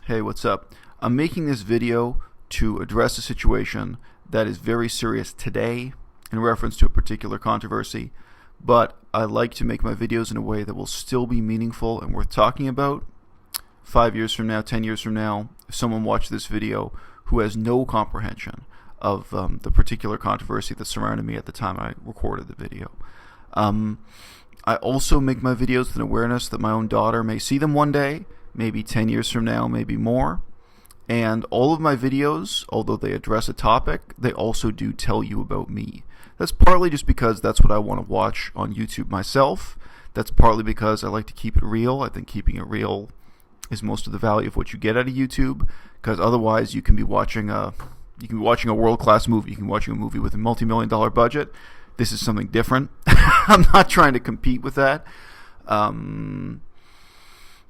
Hey, what's up? I'm making this video to address a situation that is very serious today in reference to a particular controversy, but I like to make my videos in a way that will still be meaningful and worth talking about. 5 years from now, 10 years from now, if someone watched this video who has no comprehension of the particular controversy that surrounded me at the time I recorded the video. I also make my videos with an awareness that my own daughter may see them one day, maybe 10 years from now, maybe more. And all of my videos, although they address a topic, they also do tell you about me. That's partly just because that's what I want to watch on YouTube myself. That's partly because I like to keep it real. I think keeping it real is most of the value of what you get out of YouTube, because otherwise you can be watching a world-class movie. You can be watching a movie with a multi-million-dollar budget. This is something different. I'm not trying to compete with that.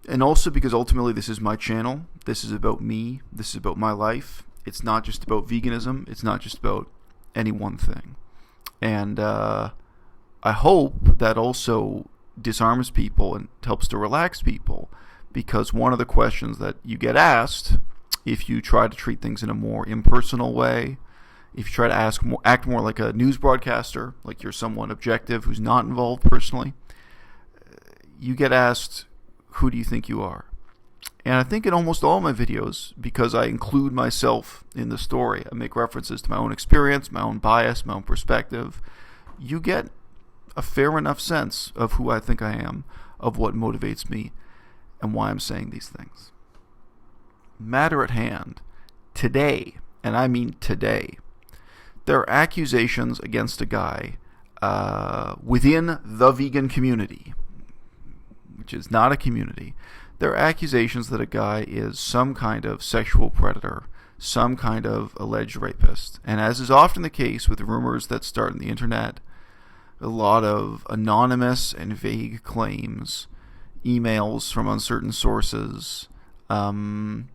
And also because ultimately this is my channel. This is about me. This is about my life. It's not just about veganism. It's not just about any one thing. And I hope that also disarms people and helps to relax people, because one of the questions that you get asked, if you try to treat things in a more impersonal way, if you try to act more like a news broadcaster, like you're someone objective who's not involved personally, you get asked, who do you think you are? And I think in almost all my videos, because I include myself in the story, I make references to my own experience, my own bias, my own perspective, you get a fair enough sense of who I think I am, of what motivates me, and why I'm saying these things. Matter at hand, today, and I mean today, there are accusations against a guy within the vegan community, which is not a community. There are accusations that a guy is some kind of sexual predator, some kind of alleged rapist. And as is often the case with rumors that start on the internet, a lot of anonymous and vague claims, emails from uncertain sources, and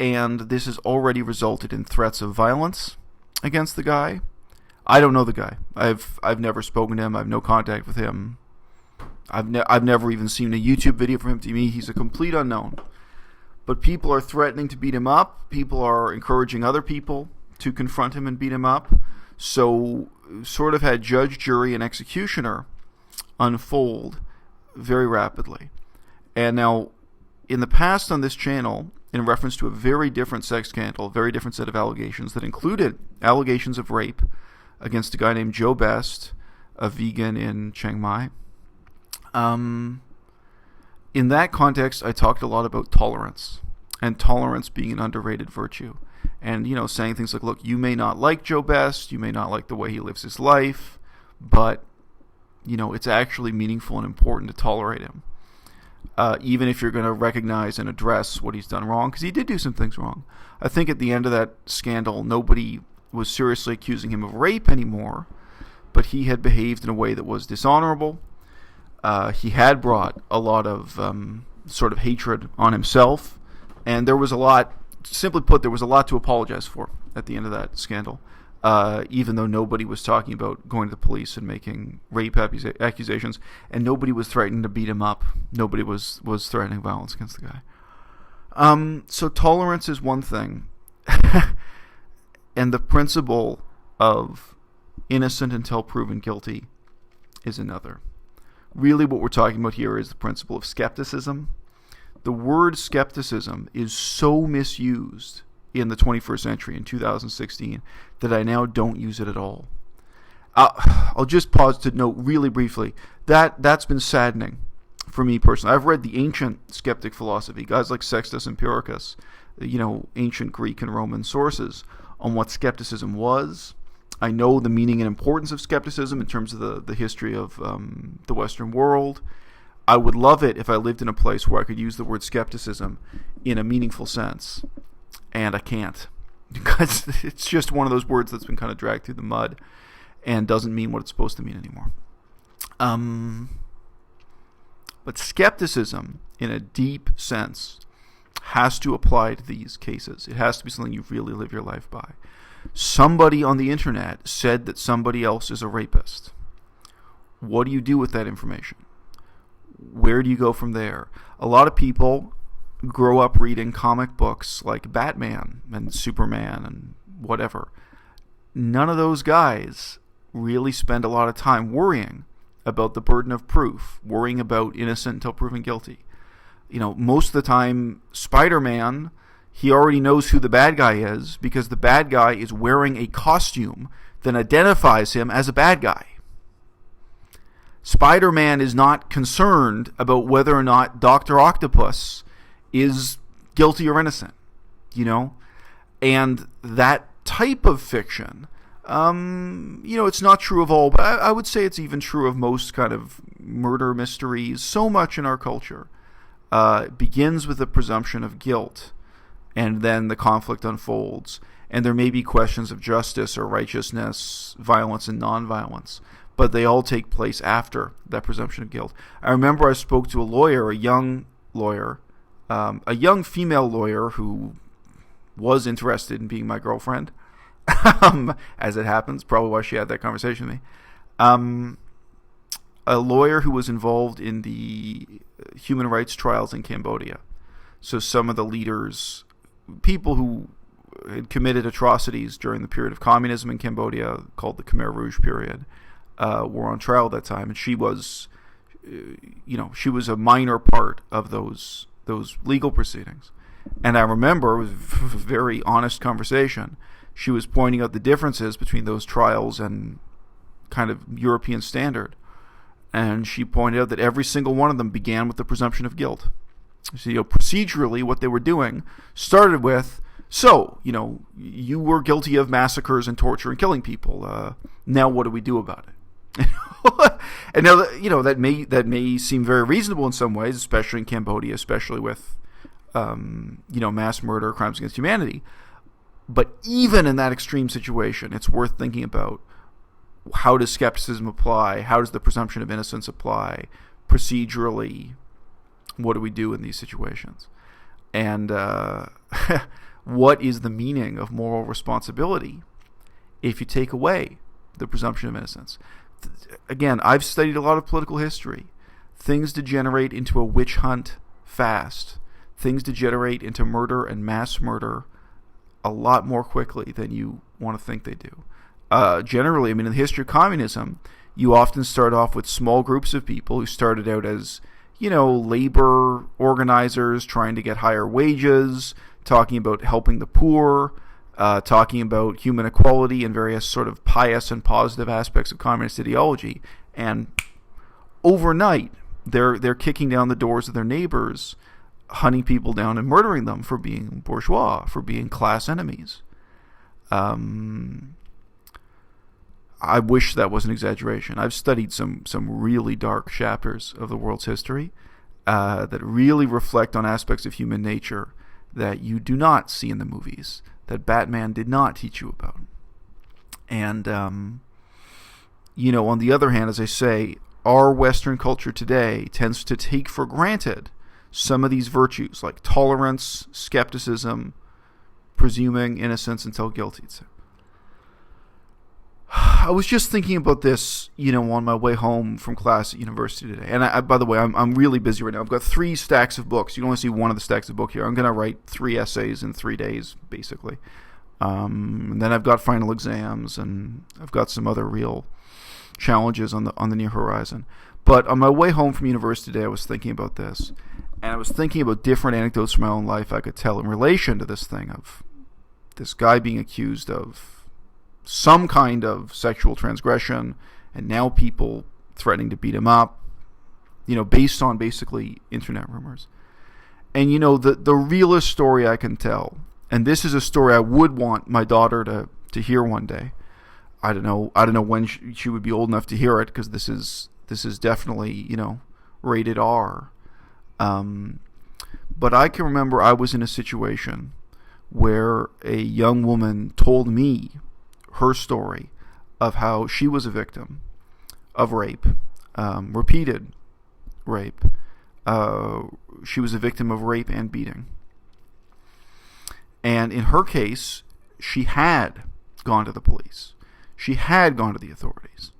this has already resulted in threats of violence against the guy. I don't know the guy. I've never spoken to him. I have no contact with him. I've never even seen a YouTube video from him. To me, he's a complete unknown. But people are threatening to beat him up. People are encouraging other people to confront him and beat him up. So sort of had judge, jury, and executioner unfold very rapidly. And now, in the past on this channel, in reference to a very different sex scandal, a very different set of allegations that included allegations of rape against a guy named Joe Best, a vegan in Chiang Mai. In that context, I talked a lot about tolerance, and tolerance being an underrated virtue. And, saying things like, look, you may not like Joe Best, you may not like the way he lives his life, but, it's actually meaningful and important to tolerate him. Even if you're going to recognize and address what he's done wrong, because he did do some things wrong. I think at the end of that scandal, nobody was seriously accusing him of rape anymore, but he had behaved in a way that was dishonorable. He had brought a lot of sort of hatred on himself, and there was a lot, simply put, there was a lot to apologize for at the end of that scandal, even though nobody was talking about going to the police and making rape accusations, and nobody was threatening to beat him up. Nobody was threatening violence against the guy. So tolerance is one thing, and the principle of innocent until proven guilty is another. Really what we're talking about here is the principle of skepticism. The word skepticism is so misused in the 21st century, in 2016, that I now don't use it at all. I'll just pause to note really briefly that's been saddening for me personally. I've read the ancient skeptic philosophy, guys like Sextus Empiricus, ancient Greek and Roman sources on what skepticism was. I know the meaning and importance of skepticism in terms of the history of the Western world. I would love it if I lived in a place where I could use the word skepticism in a meaningful sense, and I can't, because it's just one of those words that's been kind of dragged through the mud and doesn't mean what it's supposed to mean anymore. But skepticism, in a deep sense, has to apply to these cases. It has to be something you really live your life by. Somebody on the internet said that somebody else is a rapist. What do you do with that information? Where do you go from there? A lot of people grow up reading comic books like Batman and Superman and whatever, none of those guys really spend a lot of time worrying about the burden of proof, worrying about innocent until proven guilty. Most of the time, Spider-Man, he already knows who the bad guy is because the bad guy is wearing a costume that identifies him as a bad guy. Spider-Man is not concerned about whether or not Dr. Octopus is guilty or innocent, And that type of fiction, it's not true of all, but I would say it's even true of most kind of murder mysteries. So much in our culture begins with the presumption of guilt, and then the conflict unfolds, and there may be questions of justice or righteousness, violence and nonviolence, but they all take place after that presumption of guilt. I remember I spoke to a lawyer, a young female lawyer who was interested in being my girlfriend, as it happens, probably why she had that conversation with me. A lawyer who was involved in the human rights trials in Cambodia. So some of the leaders, people who had committed atrocities during the period of communism in Cambodia, called the Khmer Rouge period, were on trial at that time, and she was a minor part of those legal proceedings. And I remember, it was a very honest conversation, she was pointing out the differences between those trials and kind of European standard. And she pointed out that every single one of them began with the presumption of guilt. So, procedurally, what they were doing started with, you were guilty of massacres and torture and killing people. Now what do we do about it? And now, that may seem very reasonable in some ways, especially in Cambodia, especially with, mass murder, crimes against humanity. But even in that extreme situation, it's worth thinking about, how does skepticism apply? How does the presumption of innocence apply? Procedurally, what do we do in these situations? And what is the meaning of moral responsibility if you take away the presumption of innocence? Again, I've studied a lot of political history. Things degenerate into a witch hunt fast. Things degenerate into murder and mass murder a lot more quickly than you want to think they do. Generally, in the history of communism, you often start off with small groups of people who started out as, labor organizers trying to get higher wages, talking about helping the poor, talking about human equality and various sort of pious and positive aspects of communist ideology. And overnight, they're kicking down the doors of their neighbors, hunting people down and murdering them for being bourgeois, for being class enemies. I wish that was an exaggeration. I've studied some really dark chapters of the world's history that really reflect on aspects of human nature that you do not see in the movies, that Batman did not teach you about. And, on the other hand, as I say, our Western culture today tends to take for granted some of these virtues, like tolerance, skepticism, presuming innocence until guilty. I was just thinking about this, on my way home from class at university today. And by the way, I'm really busy right now. I've got 3 stacks of books. You can only see one of the stacks of book here. I'm going to write 3 essays in 3 days, basically. And then I've got final exams, and I've got some other real challenges on the near horizon. But on my way home from university today, I was thinking about this. And I was thinking about different anecdotes from my own life I could tell in relation to this thing of this guy being accused of some kind of sexual transgression, and now people threatening to beat him up, based on basically internet rumors. And, the realest story I can tell, and this is a story I would want my daughter to hear one day. I don't know when she would be old enough to hear it, because this is definitely, rated R. But I can remember I was in a situation where a young woman told me her story of how she was a victim of rape, repeated rape. She was a victim of rape and beating. And in her case, she had gone to the police. She had gone to the authorities.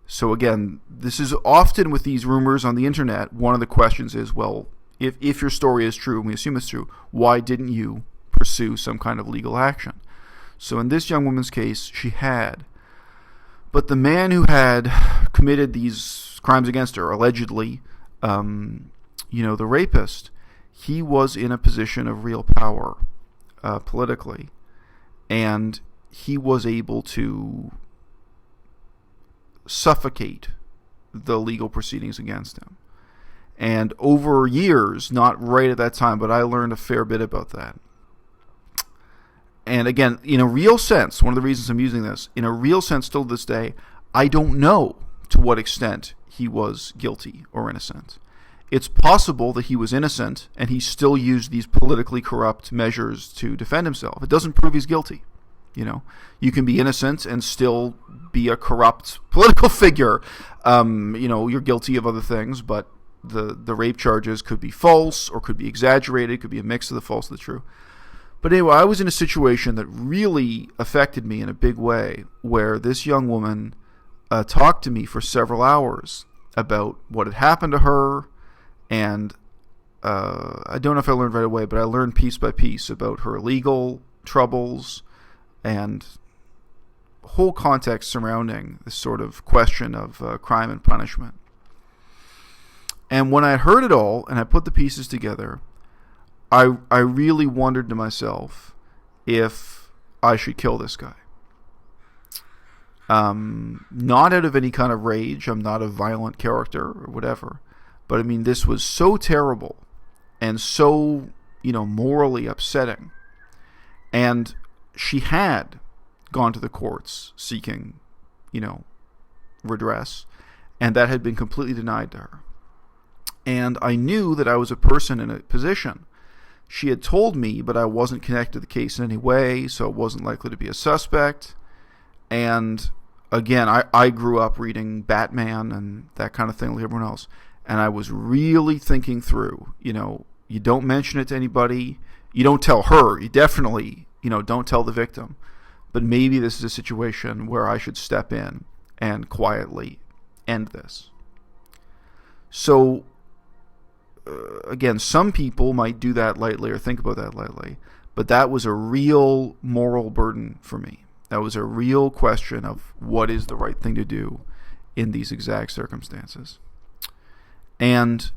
So again, this is often with these rumors on the internet, one of the questions is, well, if your story is true, and we assume it's true, why didn't you pursue some kind of legal action? So in this young woman's case, she had. But the man who had committed these crimes against her, allegedly, the rapist, he was in a position of real power politically. And he was able to suffocate the legal proceedings against him. And over years, not right at that time, but I learned a fair bit about that. And again, in a real sense, one of the reasons I'm using this, in a real sense still to this day, I don't know to what extent he was guilty or innocent. It's possible that he was innocent and he still used these politically corrupt measures to defend himself. It doesn't prove he's guilty. You can be innocent and still be a corrupt political figure. You're guilty of other things, but the rape charges could be false or could be exaggerated, could be a mix of the false and the true. But anyway, I was in a situation that really affected me in a big way, where this young woman talked to me for several hours about what had happened to her, and I don't know if I learned right away, but I learned piece by piece about her legal troubles and whole context surrounding this sort of question of crime and punishment. And when I heard it all and I put the pieces together, I really wondered to myself if I should kill this guy. Not out of any kind of rage. I'm not a violent character or whatever. But I mean, this was so terrible and so, morally upsetting. And she had gone to the courts seeking, redress. And that had been completely denied to her. And I knew that I was a person in a position. She had told me, but I wasn't connected to the case in any way, so it wasn't likely to be a suspect. And again, I grew up reading Batman and that kind of thing like everyone else. And I was really thinking through, you don't mention it to anybody. You don't tell her. You definitely, don't tell the victim. But maybe this is a situation where I should step in and quietly end this. So, again, some people might do that lightly or think about that lightly, but that was a real moral burden for me. That was a real question of what is the right thing to do in these exact circumstances. And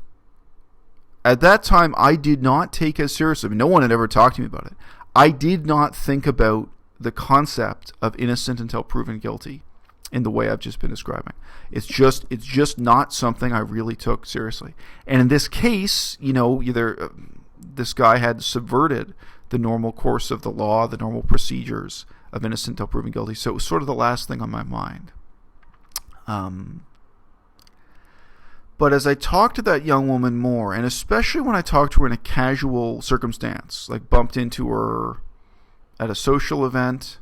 at that time, I did not take it seriously. I mean, no one had ever talked to me about it. I did not think about the concept of innocent until proven guilty in the way I've just been describing. It's just not something I really took seriously. And in this case, this guy had subverted the normal course of the law, the normal procedures of innocent until proven guilty. So it was sort of the last thing on my mind. But as I talked to that young woman more, and especially when I talked to her in a casual circumstance, like bumped into her at a social event,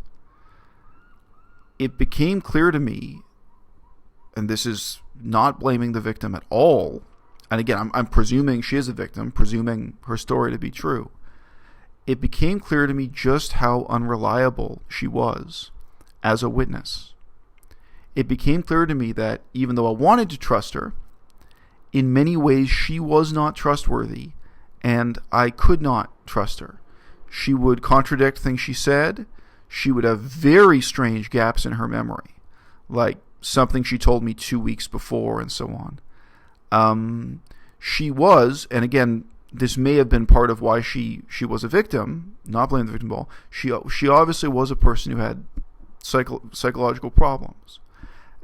it became clear to me, and this is not blaming the victim at all, and again, I'm presuming she is a victim, presuming her story to be true. It became clear to me just how unreliable she was as a witness. It became clear to me that even though I wanted to trust her, in many ways she was not trustworthy, and I could not trust her. She would contradict things she said. She would have very strange gaps in her memory, like something she told me 2 weeks before and so on. She was, and again, this may have been part of why she was a victim, not blaming the victim at all. She obviously was a person who had psychological problems.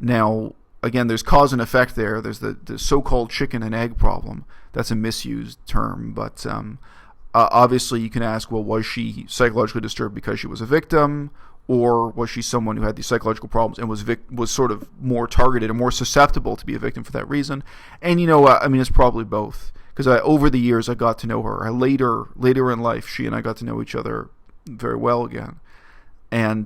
Now, again, there's cause and effect there. There's the so-called chicken and egg problem. That's a misused term, but obviously you can ask, well, was she psychologically disturbed because she was a victim, or was she someone who had these psychological problems and was sort of more targeted or more susceptible to be a victim for that reason? And it's probably both, because over the years I got to know her. Later in life, she and I got to know each other very well again, and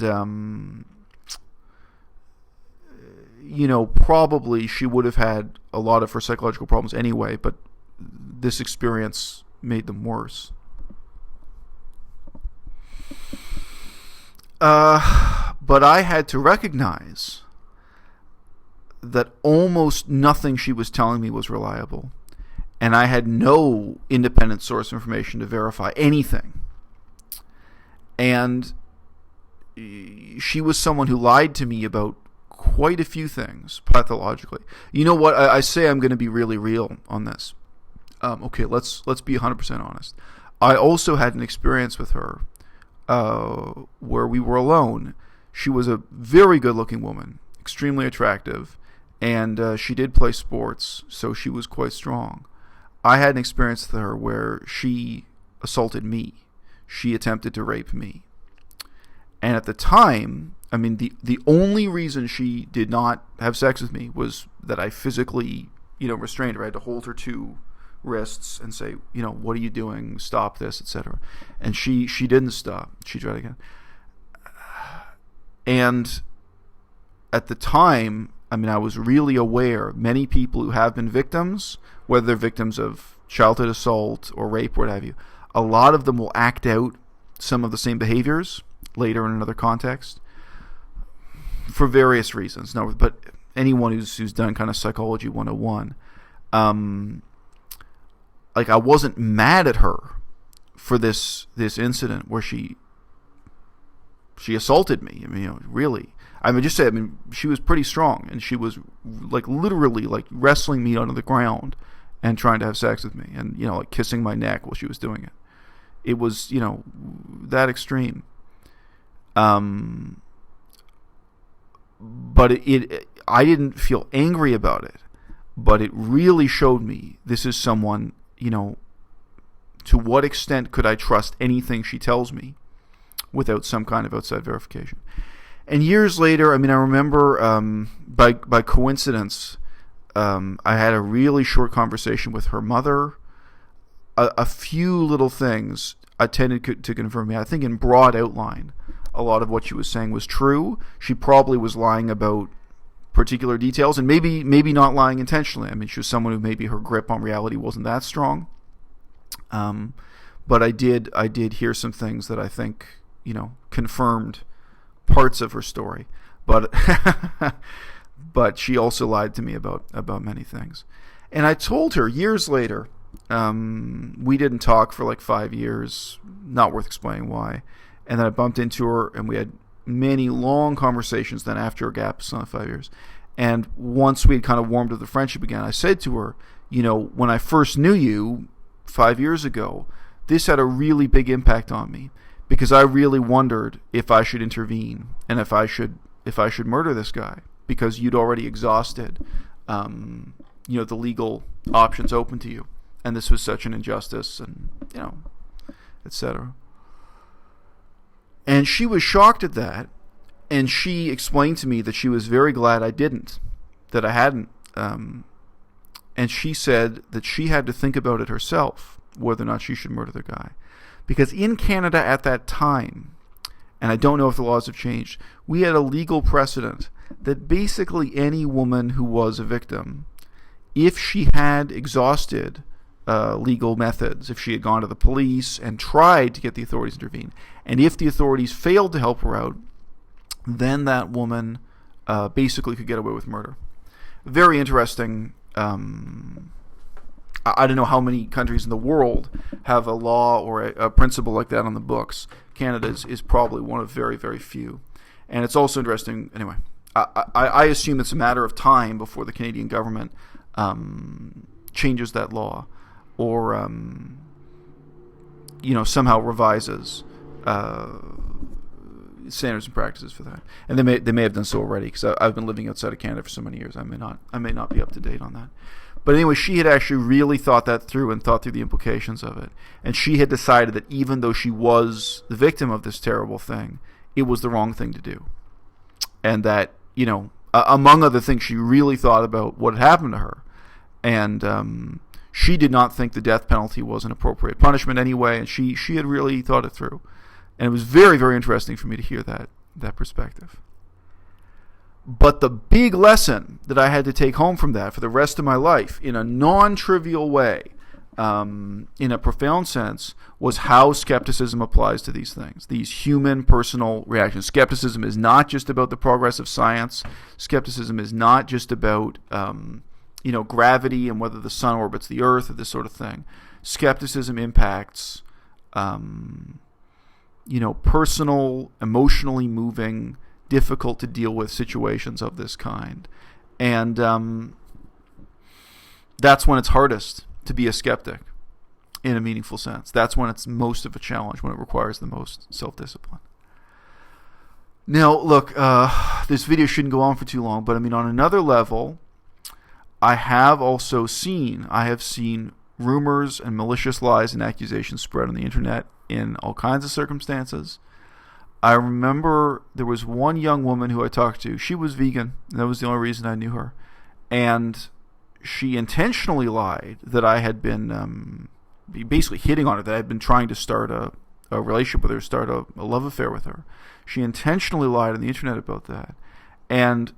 probably she would have had a lot of her psychological problems anyway, but this experience made them worse. But I had to recognize that almost nothing she was telling me was reliable. and I had no independent source of information to verify anything. And she was someone who lied to me about quite a few things pathologically. You know what? I say I'm going to be really real on this. Okay, let's be 100% honest. I also had an experience with her where we were alone. She was a very good-looking woman, extremely attractive, and she did play sports, so she was quite strong. I had an experience with her where she assaulted me. She attempted to rape me. And at the time, I mean, the only reason she did not have sex with me was that I physically, restrained her. I had to hold her to wrists and say, what are you doing? Stop this, etc. And she didn't stop. She tried again. And at the time, I mean, I was really aware many people who have been victims, whether they're victims of childhood assault or rape or what have you, a lot of them will act out some of the same behaviors later in another context for various reasons. No, but anyone who's done kind of psychology 101, like, I wasn't mad at her for this incident where she assaulted me. I mean, really. I mean, just say, she was pretty strong, and she was like literally like wrestling me onto the ground and trying to have sex with me, and like kissing my neck while she was doing it. It was that extreme. But I didn't feel angry about it, but it really showed me this is someone, to what extent could I trust anything she tells me without some kind of outside verification. And years later, I remember by coincidence, I had a really short conversation with her mother. A few little things I tended to confirm me. I think in broad outline, a lot of what she was saying was true. She probably was lying about particular details, and maybe not lying intentionally. I mean, she was someone who maybe her grip on reality wasn't that strong. But I did hear some things that I think confirmed parts of her story. But but she also lied to me about many things. And I told her years later. We didn't talk for like 5 years. Not worth explaining why. And then I bumped into her, and we had many long conversations then after a gap of 5 years. And once we had kind of warmed to the friendship again, I said to her, when I first knew you 5 years ago, this had a really big impact on me, because I really wondered if I should intervene and if I should murder this guy, because you'd already exhausted the legal options open to you, and this was such an injustice, and etc. And she was shocked at that, and she explained to me that she was very glad I didn't, that I hadn't. And she said that she had to think about it herself, whether or not she should murder the guy. Because in Canada at that time, and I don't know if the laws have changed, we had a legal precedent that basically any woman who was a victim, if she had exhausted legal methods, if she had gone to the police and tried to get the authorities to intervene, and if the authorities failed to help her out, then that woman basically could get away with murder. Very interesting. I don't know how many countries in the world have a law or a principle like that on the books. Canada is probably one of very, very few. And it's also interesting, anyway, I assume it's a matter of time before the Canadian government changes that law, or somehow revises standards and practices for that. And they may have done so already, because I've been living outside of Canada for so many years. I may not be up to date on that. But anyway, she had actually really thought that through and thought through the implications of it. And she had decided that even though she was the victim of this terrible thing, it was the wrong thing to do. And that, among other things, she really thought about what had happened to her. And she did not think the death penalty was an appropriate punishment anyway, and she had really thought it through. And it was very, very interesting for me to hear that perspective. But the big lesson that I had to take home from that for the rest of my life, in a non-trivial way, in a profound sense, was how skepticism applies to these things, these human personal reactions. Skepticism is not just about the progress of science. Skepticism is not just about gravity and whether the sun orbits the Earth or this sort of thing. Skepticism impacts, personal, emotionally moving, difficult to deal with situations of this kind. And that's when it's hardest to be a skeptic in a meaningful sense. That's when it's most of a challenge, when it requires the most self-discipline. Now, look, this video shouldn't go on for too long, but on another level, I have seen rumors and malicious lies and accusations spread on the internet in all kinds of circumstances. I remember there was one young woman who I talked to. She was vegan. That was the only reason I knew her. And she intentionally lied that I had been basically hitting on her, that I had been trying to start a relationship with her, start a love affair with her. She intentionally lied on the internet about that. And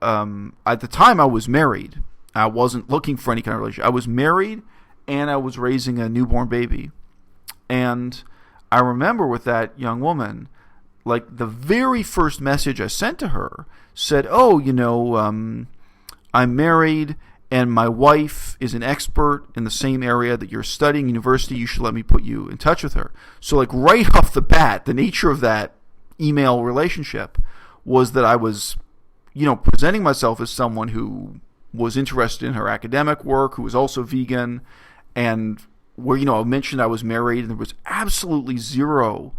at the time, I was married. I wasn't looking for any kind of relationship. I was married, and I was raising a newborn baby. And I remember with that young woman, like the very first message I sent to her said, I'm married, and my wife is an expert in the same area that you're studying university. You should let me put you in touch with her. So like right off the bat, the nature of that email relationship was that I was, presenting myself as someone who was interested in her academic work, who was also vegan, and where, I mentioned I was married, and there was absolutely zero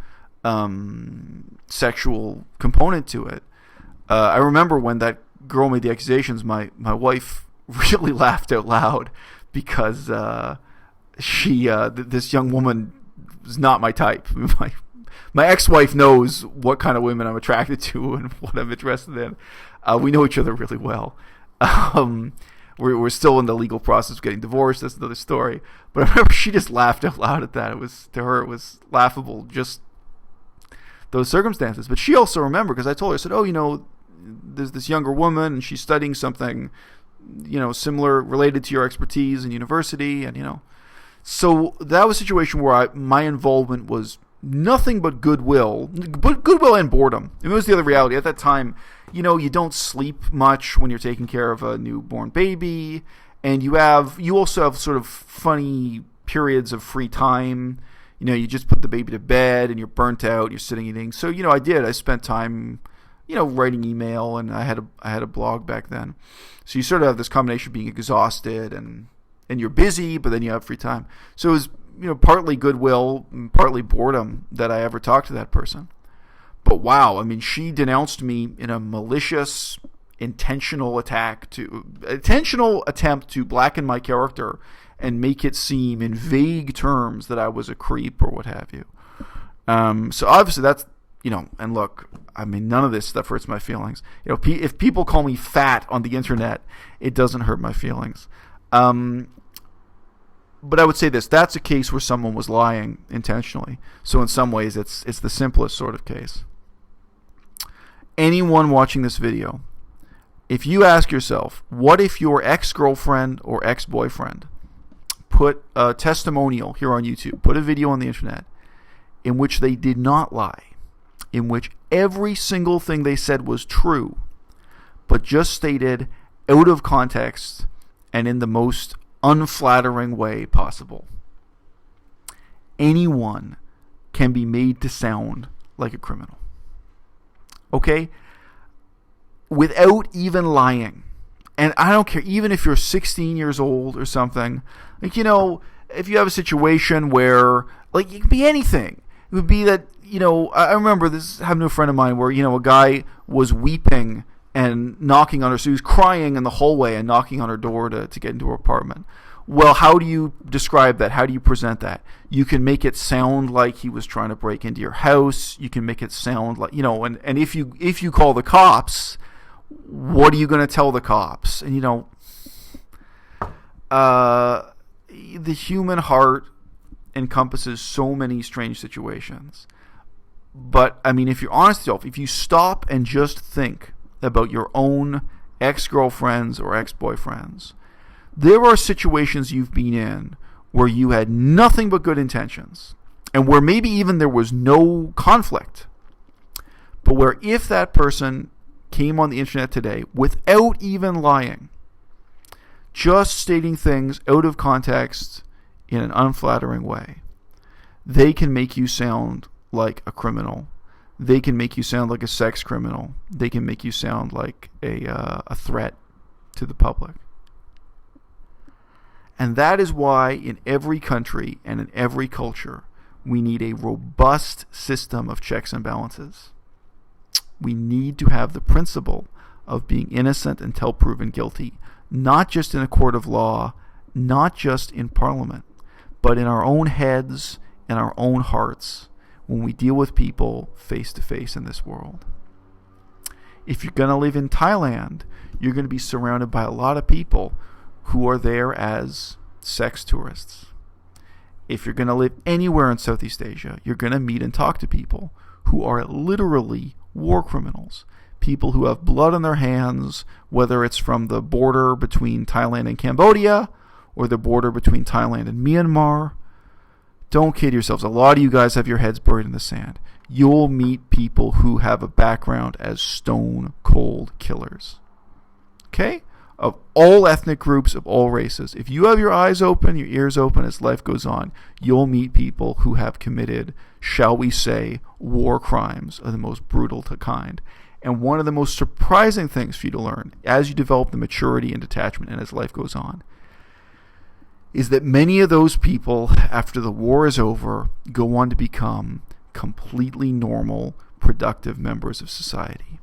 sexual component to it. I remember when that girl made the accusations, my wife really laughed out loud because this young woman is not my type. My ex-wife knows what kind of women I'm attracted to and what I'm interested in. We know each other really well. We're still in the legal process of getting divorced. That's another story. But I remember she just laughed out loud at that. It was laughable, just those circumstances. But she also remembered, because I told her, I said, there's this younger woman and she's studying something, similar, related to your expertise in university. And, so that was a situation where my involvement was nothing but goodwill and boredom. And it was the other reality. At that time, you don't sleep much when you're taking care of a newborn baby, and you also have sort of funny periods of free time. You just put the baby to bed and you're burnt out, you're sitting eating. So, I spent time, writing email, and I had a blog back then. So you sort of have this combination of being exhausted and you're busy, but then you have free time. So it was, partly goodwill, partly boredom that I ever talked to that person. But wow, she denounced me in a malicious, intentional attempt to blacken my character and make it seem in vague terms that I was a creep or what have you. So obviously that's, and look, none of this stuff hurts my feelings. If people call me fat on the internet, it doesn't hurt my feelings. But I would say this, that's a case where someone was lying intentionally. So in some ways, it's the simplest sort of case. Anyone watching this video, if you ask yourself, what if your ex-girlfriend or ex-boyfriend put a testimonial here on YouTube, put a video on the internet in which they did not lie, in which every single thing they said was true, but just stated out of context and in the most unflattering way possible. Anyone can be made to sound like a criminal. Okay? Without even lying. And I don't care, even if you're 16 years old or something. Like, if you have a situation where, like, it could be anything. It would be that, I remember this happened to a friend of mine where, a guy was weeping and knocking on her. So he was crying in the hallway and knocking on her door to get into her apartment. Well, how do you describe that? How do you present that? You can make it sound like he was trying to break into your house. You can make it sound like, and if you call the cops, what are you going to tell the cops? And, the human heart encompasses so many strange situations. But, if you're honest with yourself, if you stop and just think about your own ex-girlfriends or ex-boyfriends, there are situations you've been in where you had nothing but good intentions, and where maybe even there was no conflict, but where if that person came on the internet today without even lying, just stating things out of context in an unflattering way, they can make you sound like a criminal. They can make you sound like a sex criminal. They can make you sound like a threat to the public. And that is why in every country and in every culture, we need a robust system of checks and balances. We need to have the principle of being innocent until proven guilty, not just in a court of law, not just in Parliament, but in our own heads and our own hearts when we deal with people face to face in this world. If you're going to live in Thailand, you're going to be surrounded by a lot of people who are there as sex tourists. If you're going to live anywhere in Southeast Asia, you're going to meet and talk to people who are literally war criminals, people who have blood on their hands, whether it's from the border between Thailand and Cambodia or the border between Thailand and Myanmar. Don't kid yourselves. A lot of you guys have your heads buried in the sand. You'll meet people who have a background as stone cold killers. Okay? Of all ethnic groups, of all races. If you have your eyes open, your ears open as life goes on, you'll meet people who have committed, shall we say, war crimes of the most brutal kind. And one of the most surprising things for you to learn as you develop the maturity and detachment and as life goes on is that many of those people, after the war is over, go on to become completely normal, productive members of society.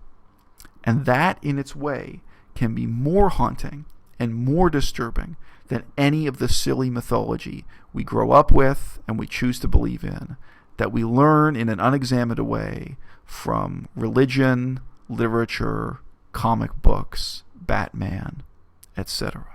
And that, in its way, can be more haunting and more disturbing than any of the silly mythology we grow up with and we choose to believe in, that we learn in an unexamined way from religion, literature, comic books, Batman, etc.